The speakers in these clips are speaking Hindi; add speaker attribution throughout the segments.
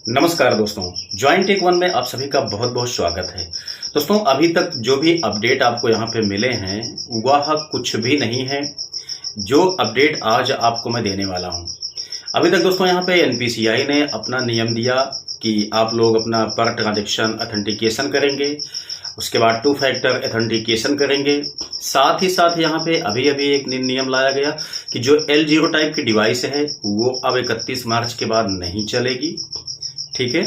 Speaker 1: नमस्कार दोस्तों, जॉइंट टेक वन में आप सभी का बहुत बहुत स्वागत है। दोस्तों, अभी तक जो भी अपडेट आपको यहाँ पे मिले हैं वह कुछ भी नहीं है जो अपडेट आज आपको मैं देने वाला हूँ। अभी तक दोस्तों यहाँ पे एनपीसीआई ने अपना नियम दिया कि आप लोग अपना पर ट्रांजैक्शन ऑथेंटिकेशन करेंगे, उसके बाद टू फैक्टर ऑथेंटिकेशन करेंगे। साथ ही साथ यहाँ पे अभी अभी एक नियम लाया गया कि जो L0 टाइप की डिवाइस है वो अब 31 मार्च के बाद नहीं चलेगी। ठीक है।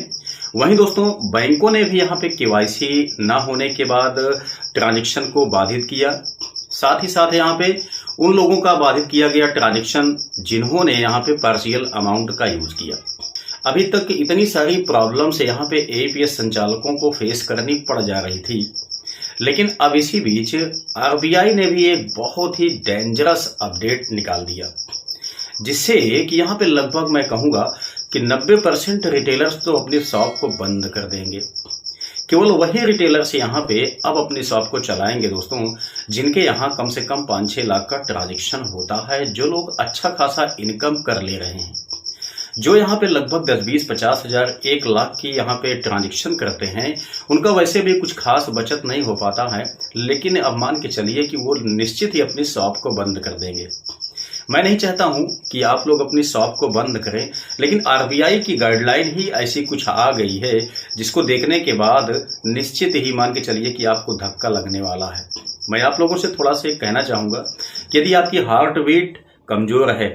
Speaker 1: वहीं दोस्तों बैंकों ने भी यहाँ पे केवाईसी ना होने के बाद ट्रांजैक्शन को बाधित किया। साथ ही साथ यहाँ पे उन लोगों का बाधित किया गया ट्रांजैक्शन जिन्होंने यहाँ पे पार्शियल अमाउंट का यूज किया। अभी तक इतनी सारी प्रॉब्लम से यहाँ पे एपीएस संचालकों को फेस करनी पड़ जा रही थी, लेकिन अब इसी बीच आरबीआई ने भी एक बहुत ही डेंजरस अपडेट निकाल दिया, जिससे कि यहाँ पे लगभग मैं कहूँगा कि 90% रिटेलर्स तो अपनी शॉप को बंद कर देंगे। केवल वही रिटेलर्स यहाँ पे अब अपनी शॉप को चलाएंगे दोस्तों जिनके यहाँ कम से कम 5-6 लाख का ट्रांजैक्शन होता है, जो लोग अच्छा खासा इनकम कर ले रहे हैं। जो यहाँ पे लगभग 10-20-50 हज़ार 1 लाख की यहाँ पे ट्रांजैक्शन करते हैं, उनका वैसे भी कुछ खास बचत नहीं हो पाता है, लेकिन अब मान के चलिए कि वो निश्चित ही अपनी शॉप को बंद कर देंगे। मैं नहीं चाहता हूं कि आप लोग अपनी शॉप को बंद करें, लेकिन आरबीआई की गाइडलाइन ही ऐसी कुछ आ गई है जिसको देखने के बाद निश्चित ही मान के चलिए कि आपको धक्का लगने वाला है। मैं आप लोगों से थोड़ा सा कहना चाहूँगा कि यदि आपकी हार्ट बीट कमज़ोर है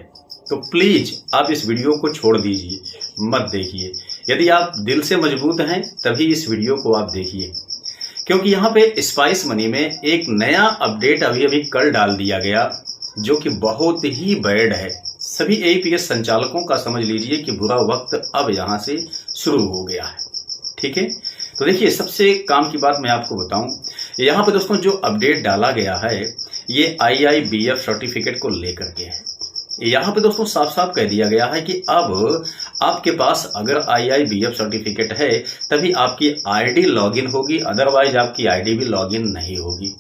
Speaker 1: तो प्लीज़ आप इस वीडियो को छोड़ दीजिए, मत देखिए। यदि आप दिल से मजबूत हैं तभी इस वीडियो को आप देखिए, क्योंकि यहाँ पे स्पाइस मनी में एक नया अपडेट अभी अभी कल डाल दिया गया जो कि बहुत ही बैड है। सभी एपीएस संचालकों का समझ लीजिए कि बुरा वक्त अब यहाँ से शुरू हो गया है। ठीक है, तो देखिए सबसे काम की बात मैं आपको बताऊं, यहाँ पे दोस्तों जो अपडेट डाला गया है ये IIBF सर्टिफिकेट को लेकर के है। यहाँ पे दोस्तों साफ साफ कह दिया गया है कि अब आपके पास अगर IIBF सर्टिफिकेट है तभी आपकी आईडी लॉगिन होगी, अदरवाइज आपकी आईडी भी लॉगिन नहीं होगी।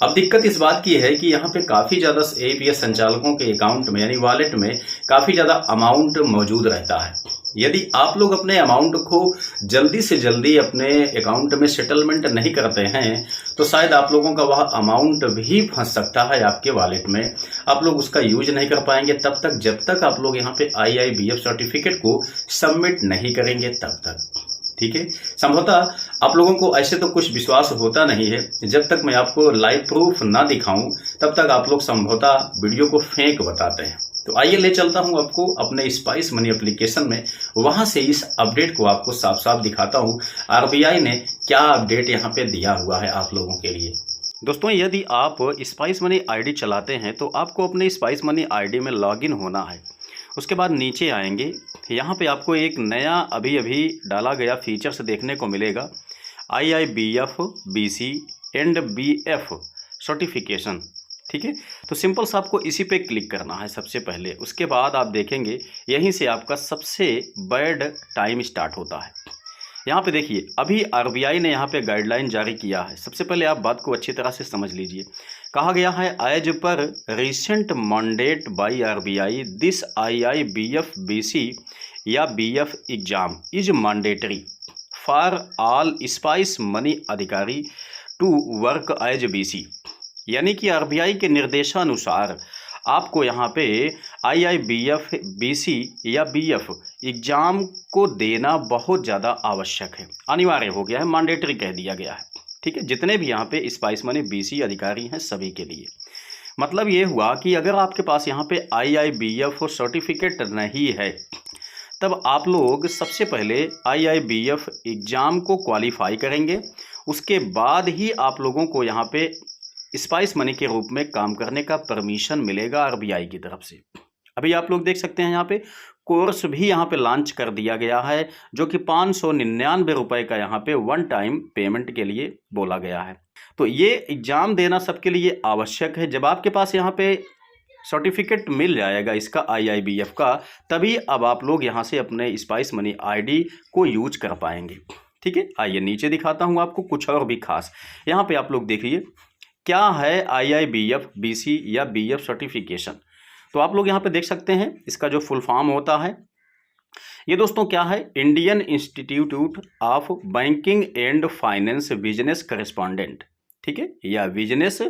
Speaker 1: अब दिक्कत इस बात की है कि यहाँ पे काफ़ी ज़्यादा एपीएस संचालकों के अकाउंट में यानी वॉलेट में काफ़ी ज़्यादा अमाउंट मौजूद रहता है। यदि आप लोग अपने अमाउंट को जल्दी से जल्दी अपने अकाउंट में सेटलमेंट नहीं करते हैं तो शायद आप लोगों का वह अमाउंट भी फंस सकता है आपके वॉलेट में। आप लोग उसका यूज नहीं कर पाएंगे तब तक जब तक आप लोग यहाँ पे IIBF सर्टिफिकेट को सबमिट नहीं करेंगे तब तक। ठीक है, संभवतः आप लोगों को ऐसे तो कुछ विश्वास होता नहीं है, जब तक मैं आपको लाइव प्रूफ ना दिखाऊं तब तक आप लोग संभवतः वीडियो को फेंक बताते हैं। तो आइए ले चलता हूं आपको अपने स्पाइस मनी एप्लीकेशन में, वहां से इस अपडेट को आपको साफ साफ दिखाता हूं आरबीआई ने क्या अपडेट यहां पे दिया हुआ है आप लोगों के लिए। दोस्तों, यदि आप स्पाइस मनी आईडी चलाते हैं तो आपको अपने स्पाइस मनी आईडी में लॉगिन होना है। उसके बाद नीचे आएंगे, यहाँ पे आपको एक नया अभी अभी डाला गया फीचर्स देखने को मिलेगा, IIBF BC and BF certification. ठीक है, तो सिंपल सा आपको इसी पे क्लिक करना है सबसे पहले। उसके बाद आप देखेंगे यहीं से आपका सबसे बैड टाइम स्टार्ट होता है। यहाँ पे देखिए अभी आरबीआई ने यहाँ पे गाइडलाइन जारी किया है। सबसे पहले आप बात को अच्छी तरह से समझ लीजिए। कहा गया है as per recent mandate by RBI this IIBF BC या BF exam is mandatory for all Spice Money अधिकारी टू वर्क एज BC। यानी कि आरबीआई के निर्देशानुसार आपको यहाँ पे IIBF BC या BF एग्ज़ाम को देना बहुत ज़्यादा आवश्यक है, अनिवार्य हो गया है, मैंडेटरी कह दिया गया है। ठीक है, जितने भी यहाँ पे स्पाइस मनी BC अधिकारी हैं सभी के लिए। मतलब ये हुआ कि अगर आपके पास यहाँ पे IIBF सर्टिफिकेट नहीं है तब आप लोग सबसे पहले IIBF एग्ज़ाम को क्वालिफाई करेंगे, उसके बाद ही आप लोगों को यहाँ पे स्पाइस मनी के रूप में काम करने का परमिशन मिलेगा आरबीआई की तरफ से। अभी आप लोग देख सकते हैं यहाँ पे कोर्स भी यहाँ पे लॉन्च कर दिया गया है, जो कि 599 रुपये का यहाँ पे वन टाइम पेमेंट के लिए बोला गया है। तो ये एग्ज़ाम देना सबके लिए आवश्यक है। जब आपके पास यहाँ पे सर्टिफिकेट मिल जाएगा इसका IIBF का, तभी अब आप लोग यहाँ से अपने स्पाइस मनी ID को यूज कर पाएंगे। ठीक है, आइए नीचे दिखाता हूँ आपको कुछ और भी खास। यहाँ पे आप लोग देखिए क्या है IIBF BC या BF सर्टिफिकेशन। तो आप लोग यहाँ पे देख सकते हैं इसका जो फुल फॉर्म होता है ये दोस्तों क्या है, Indian institute of banking and finance business correspondent, ठीक है, या बिजनेस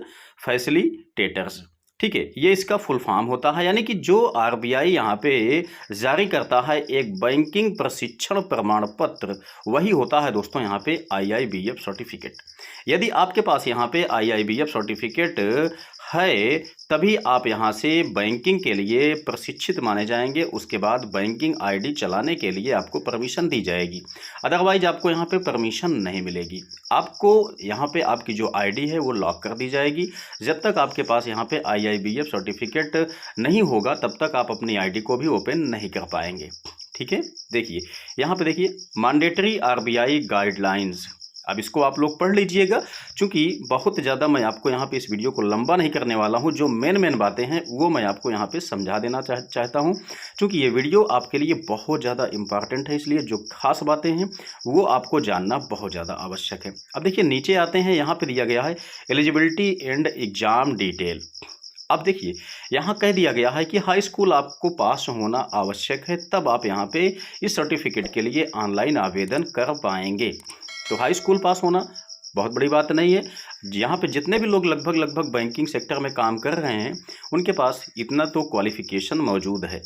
Speaker 1: फैसिलिटेटर्स, ठीक है, ये इसका फुल फॉर्म होता है। यानी कि जो आरबीआई यहाँ पे जारी करता है एक बैंकिंग प्रशिक्षण प्रमाण पत्र, वही होता है दोस्तों यहाँ पे आईआईबीएफ सर्टिफिकेट। यदि आपके पास यहाँ पे आईआईबीएफ सर्टिफिकेट है तभी आप यहाँ से बैंकिंग के लिए प्रशिक्षित माने जाएंगे। उसके बाद बैंकिंग आईडी चलाने के लिए आपको परमिशन दी जाएगी, अदरवाइज आपको यहाँ पे परमिशन नहीं मिलेगी। आपको यहाँ पे आपकी जो आईडी है वो लॉक कर दी जाएगी। जब तक आपके पास यहाँ पे आईआईबीएफ सर्टिफिकेट नहीं होगा तब तक आप अपनी आईडी को भी ओपन नहीं कर पाएंगे, ठीक है। देखिए यहाँ पे देखिए, मैंडेटरी आरबीआई गाइडलाइंस, अब इसको आप लोग पढ़ लीजिएगा, क्योंकि बहुत ज़्यादा मैं आपको यहाँ पे इस वीडियो को लंबा नहीं करने वाला हूँ। जो मेन बातें हैं वो मैं आपको यहाँ पे समझा देना चाहता हूँ, क्योंकि ये वीडियो आपके लिए बहुत ज़्यादा इम्पॉर्टेंट है। इसलिए जो खास बातें हैं वो आपको जानना बहुत ज़्यादा आवश्यक है। अब देखिए नीचे आते हैं, यहाँ पर दिया गया है एलिजिबिलिटी एंड एग्ज़ाम डिटेल। अब देखिए यहाँ कह दिया गया है कि हाई स्कूल आपको पास होना आवश्यक है, तब आप यहाँ पे इस सर्टिफिकेट के लिए ऑनलाइन आवेदन कर पाएंगे। तो हाई स्कूल पास होना बहुत बड़ी बात नहीं है। यहाँ पे जितने भी लोग लगभग बैंकिंग सेक्टर में काम कर रहे हैं उनके पास इतना तो क्वालिफिकेशन मौजूद है,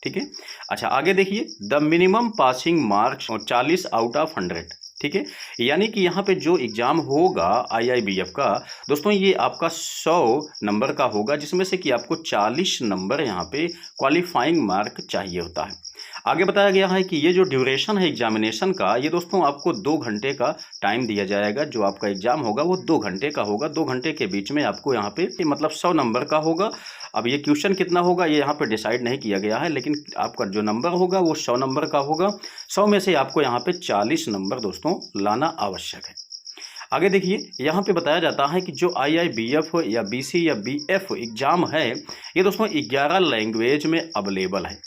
Speaker 1: ठीक है। अच्छा आगे देखिए, the minimum passing marks 40 out of 100, ठीक है। यानी कि यहाँ पे जो एग्ज़ाम होगा आईआईबीएफ का दोस्तों, ये आपका 100 नंबर का होगा, जिसमें से कि आपको 40 नंबर यहाँ पे क्वालिफाइंग मार्क चाहिए होता है। आगे बताया गया है कि ये जो ड्यूरेशन है एग्जामिनेशन का, ये दोस्तों आपको 2 घंटे का टाइम दिया जाएगा। जो आपका एग्ज़ाम होगा वो 2 घंटे का होगा। 2 घंटे के बीच में आपको यहाँ पे मतलब 100 नंबर का होगा। अब ये क्वेश्चन कितना होगा ये यहाँ पे डिसाइड नहीं किया गया है, लेकिन आपका जो नंबर होगा वो 100 नंबर का होगा। 100 में से आपको यहाँ पे 40 नंबर दोस्तों लाना आवश्यक है। आगे देखिए, यहाँ पे बताया जाता है कि जो आईआईबीएफ या बीसी या बीएफ एग्ज़ाम है ये दोस्तों 11 लैंग्वेज में अवेलेबल है।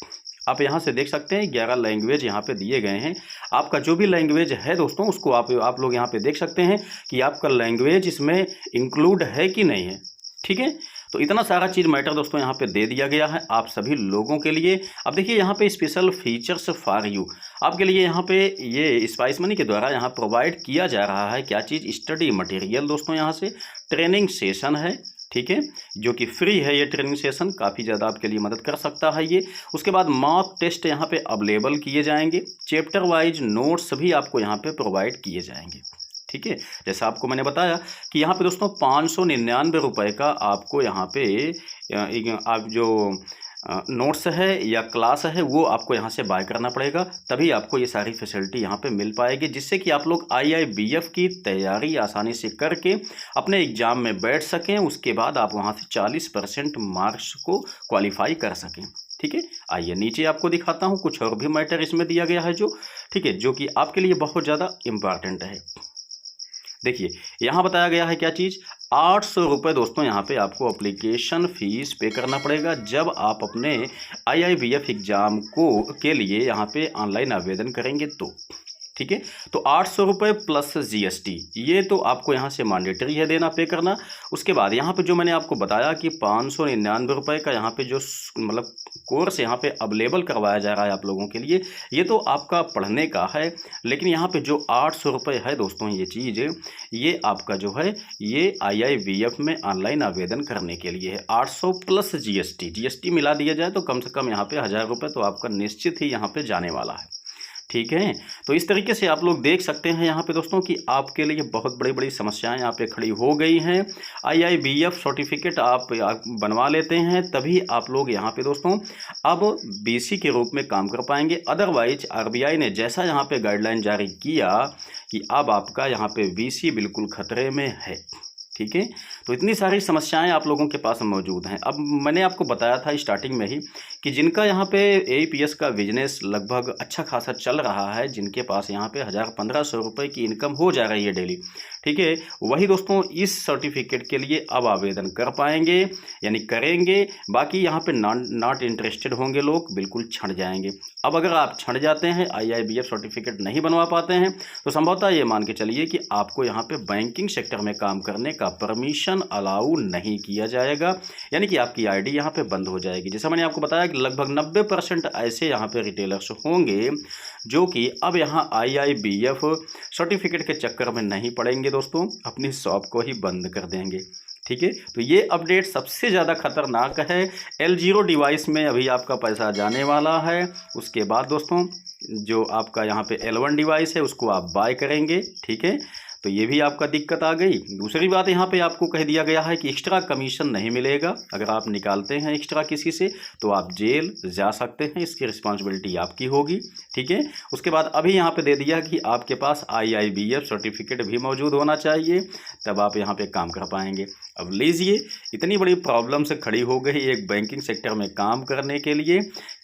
Speaker 1: आप यहाँ से देख सकते हैं 11 लैंग्वेज यहाँ पे दिए गए हैं। आपका जो भी लैंग्वेज है दोस्तों उसको आप लोग यहाँ पे देख सकते हैं कि आपका लैंग्वेज इसमें इंक्लूड है कि नहीं है, ठीक है। तो इतना सारा चीज़ मैटर दोस्तों यहाँ पे दे दिया गया है आप सभी लोगों के लिए। अब देखिए यहाँ पे स्पेशल फीचर्स फॉर यू, आपके लिए यहाँ पे ये स्पाइस मनी के द्वारा यहाँ प्रोवाइड किया जा रहा है क्या चीज़, स्टडी मटेरियल दोस्तों, यहाँ से ट्रेनिंग सेशन है, ठीक है, जो कि फ्री है। ये ट्रेनिंग सेशन काफ़ी ज़्यादा आपके लिए मदद कर सकता है ये। उसके बाद मॉक टेस्ट यहाँ पे अवेलेबल किए जाएंगे। चैप्टर वाइज नोट्स भी आपको यहाँ पे प्रोवाइड किए जाएंगे, ठीक है। जैसा आपको मैंने बताया कि यहाँ पे दोस्तों 599 रुपये का आपको यहाँ पे आप जो नोट्स है या क्लास है वो आपको यहाँ से बाय करना पड़ेगा, तभी आपको ये सारी फैसिलिटी यहाँ पे मिल पाएगी, जिससे कि आप लोग आईआईबीएफ की तैयारी आसानी से करके अपने एग्ज़ाम में बैठ सकें। उसके बाद आप वहाँ से 40% मार्क्स को क्वालिफाई कर सकें, ठीक है। आइए नीचे आपको दिखाता हूँ, कुछ और भी मैटर इसमें दिया गया है जो, ठीक है, जो कि आपके लिए बहुत ज़्यादा इम्पॉर्टेंट है। देखिए यहाँ बताया गया है क्या चीज़, 800 रुपये दोस्तों यहाँ पे आपको एप्लीकेशन फ़ीस पे करना पड़ेगा जब आप अपने आईआईबीएफ एग्ज़ाम के लिए यहाँ पे ऑनलाइन आवेदन करेंगे तो, ठीक है। तो 800 रुपये प्लस जीएसटी, ये तो आपको यहाँ से मैंडेटरी है देना, पे करना। उसके बाद यहाँ पे जो मैंने आपको बताया कि 599 रुपये का यहाँ पे जो मतलब कोर्स यहाँ पे अवेलेबल करवाया जा रहा है आप लोगों के लिए, ये तो आपका पढ़ने का है। लेकिन यहाँ पे जो 800 रुपये है दोस्तों ये चीज़, ये आपका जो है ये आईआईबीएफ में ऑनलाइन आवेदन करने के लिए है। 800 प्लस जीएसटी मिला दिया जाए तो कम से कम यहाँ पे 1000 रुपये तो आपका निश्चित ही यहाँ पे जाने वाला है, ठीक है। तो इस तरीके से आप लोग देख सकते हैं यहाँ पे दोस्तों कि आपके लिए बहुत बड़ी बड़ी समस्याएं यहाँ पे खड़ी हो गई हैं। आईआईबीएफ सर्टिफिकेट आप बनवा लेते हैं तभी आप लोग यहाँ पे दोस्तों अब बीसी के रूप में काम कर पाएंगे। अदरवाइज आरबीआई ने जैसा यहाँ पे गाइडलाइन जारी किया कि अब आपका यहाँ पे बीसी बिल्कुल खतरे में है, ठीक है। तो इतनी सारी समस्याएं आप लोगों के पास मौजूद हैं। अब मैंने आपको बताया था स्टार्टिंग में ही कि जिनका यहाँ पे एईपीएस का बिजनेस लगभग अच्छा खासा चल रहा है, जिनके पास यहाँ पे 1000-1500 रुपये की इनकम हो जा रही है डेली, ठीक है, वही दोस्तों इस सर्टिफिकेट के लिए अब आवेदन कर पाएंगे, यानी करेंगे। बाकी यहाँ पे नॉट इंटरेस्टेड होंगे लोग, बिल्कुल छंट जाएंगे। अब अगर आप छंट जाते हैं, IIBF सर्टिफिकेट नहीं बनवा पाते हैं, तो संभवतः ये मान के चलिए कि आपको यहाँ पे बैंकिंग सेक्टर में काम करने का परमिशन अलाउ नहीं किया जाएगा, यानी कि आपकी ID यहाँ पे बंद हो जाएगी। जैसा मैंने आपको बताया कि लगभग 90% ऐसे यहाँ पे रिटेलर्स होंगे जो कि अब यहाँ IIBF सर्टिफिकेट के चक्कर में नहीं पड़ेंगे दोस्तों, अपनी शॉप को ही बंद कर देंगे। ठीक है, तो ये अपडेट सबसे ज़्यादा खतरनाक है। L0 डिवाइस में अभी आपका पैसा जाने वाला है। उसके बाद दोस्तों जो आपका यहाँ पे L1 डिवाइस है उसको आप बाय करेंगे। ठीक है, तो ये भी आपका दिक्कत आ गई। दूसरी बात यहाँ पे आपको कह दिया गया है कि एक्स्ट्रा कमीशन नहीं मिलेगा। अगर आप निकालते हैं एक्स्ट्रा किसी से तो आप जेल जा सकते हैं, इसकी रिस्पॉन्सिबिलिटी आपकी होगी। ठीक है, उसके बाद अभी यहाँ पे दे दिया कि आपके पास IIBF सर्टिफिकेट भी मौजूद होना चाहिए, तब आप यहाँ पे काम कर पाएंगे। अब लीजिए, इतनी बड़ी प्रॉब्लम से खड़ी हो गई एक बैंकिंग सेक्टर में काम करने के लिए।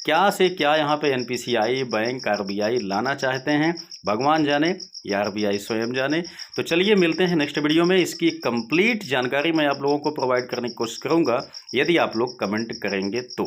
Speaker 1: क्या से क्या यहाँ पे NPCI, बैंक, RBI लाना चाहते हैं, भगवान जाने या RBI स्वयं जाने। तो चलिए मिलते हैं नेक्स्ट वीडियो में। इसकी कंप्लीट जानकारी मैं आप लोगों को प्रोवाइड करने की कोशिश करूँगा, यदि आप लोग कमेंट करेंगे तो।